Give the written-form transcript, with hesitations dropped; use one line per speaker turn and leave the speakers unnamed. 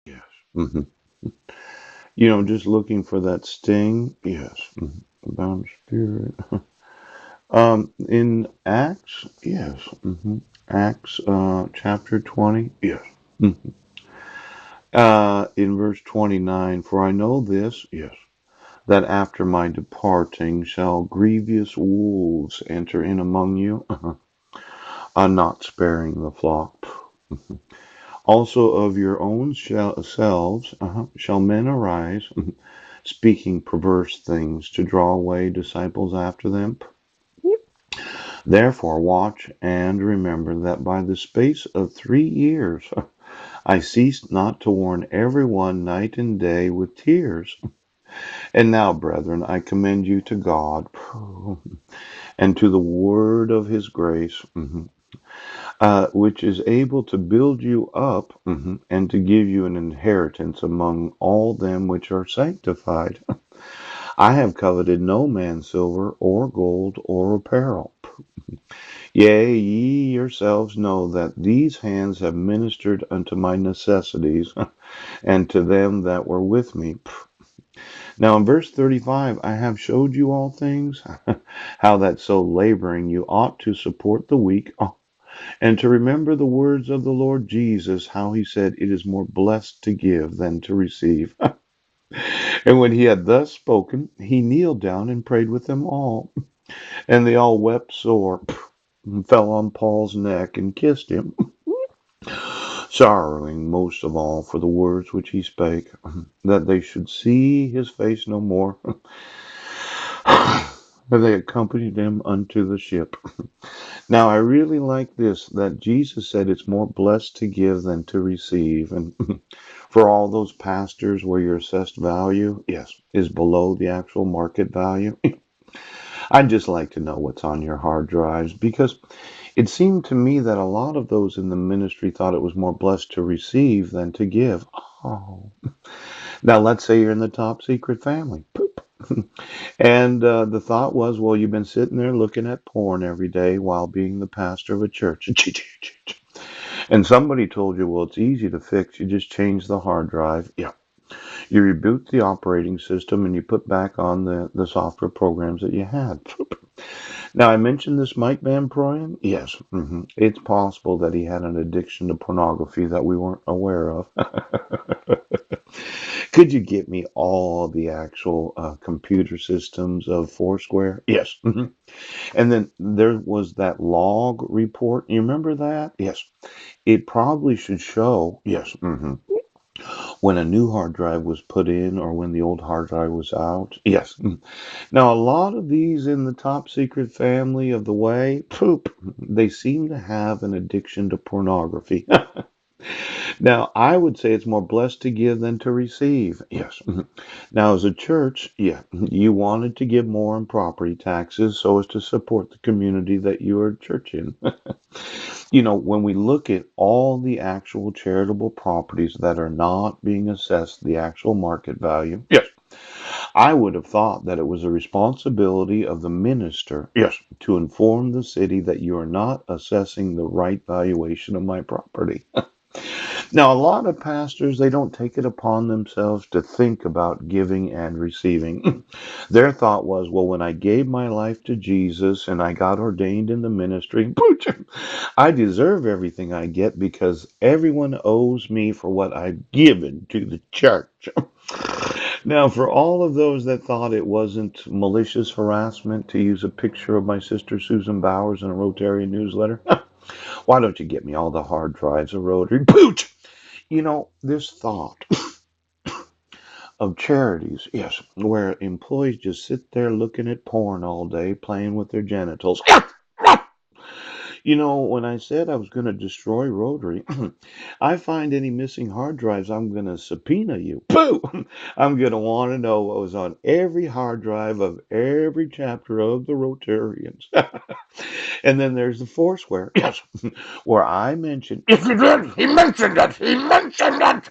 Yes. Hmm. Just looking for that sting. Yes. Bound spirit. In Acts. Yes. Acts, chapter 20. Yes. Mhm. In verse 29, for I know this. Yes. That after my departing shall grievous wolves enter in among you, not sparing the flock. Also of your own selves shall men arise, speaking perverse things to draw away disciples after them. Therefore watch and remember that by the space of 3 years I ceased not to warn every one night and day with tears. And now, brethren, I commend you to God and to the word of his grace, which is able to build you up and to give you an inheritance among all them which are sanctified. I have coveted no man's silver or gold or apparel. Yea, ye yourselves know that these hands have ministered unto my necessities and to them that were with me. Now, in verse 35, I have showed you all things, how that so laboring you ought to support the weak, and to remember the words of the Lord Jesus, how he said, it is more blessed to give than to receive. And when he had thus spoken, he kneeled down and prayed with them all. And they all wept sore, and fell on Paul's neck and kissed him, sorrowing most of all for the words which he spake, that they should see his face no more. And they accompanied him unto the ship. Now, I really like this that Jesus said it's more blessed to give than to receive. And for all those pastors where your assessed value, yes, is below the actual market value, I'd just like to know what's on your hard drives because it seemed to me that a lot of those in the ministry thought it was more blessed to receive than to give. Oh. Now, let's say you're in the top secret family. Poop. And the thought was, well, you've been sitting there looking at porn every day while being the pastor of a church. And somebody told you, well, it's easy to fix. You just change the hard drive. Yeah. You reboot the operating system and you put back on the software programs that you had. Now, I mentioned this Mike Van Proyen. Yes, it's possible that he had an addiction to pornography that we weren't aware of. Could you get me all the actual computer systems of Foursquare? Yes. And then there was that log report. You remember that? Yes. It probably should show, yes, when a new hard drive was put in or when the old hard drive was out. Yes. Now, a lot of these in the top secret family of the way, poop, they seem to have an addiction to pornography. Now, I would say it's more blessed to give than to receive. Yes. Now, as a church, yeah, you wanted to give more on property taxes so as to support the community that you are church in. When we look at all the actual charitable properties that are not being assessed the actual market value, yes, I would have thought that it was a responsibility of the minister, yes, to inform the city that you are not assessing the right valuation of my property. Now, a lot of pastors, they don't take it upon themselves to think about giving and receiving. Their thought was, well, when I gave my life to Jesus and I got ordained in the ministry, I deserve everything I get because everyone owes me for what I've given to the church. Now, for all of those that thought it wasn't malicious harassment to use a picture of my sister Susan Bowers in a Rotarian newsletter, why don't you get me all the hard drives of Rotary? Pooch! This thought of charities, yes, where employees just sit there looking at porn all day, playing with their genitals. When I said I was going to destroy Rotary, I find any missing hard drives, I'm going to subpoena you. Pooh! I'm going to want to know what was on every hard drive of every chapter of the Rotarians. And then there's the Foursquare, yes, where I mentioned, yes, he did. He mentioned it. He mentioned it.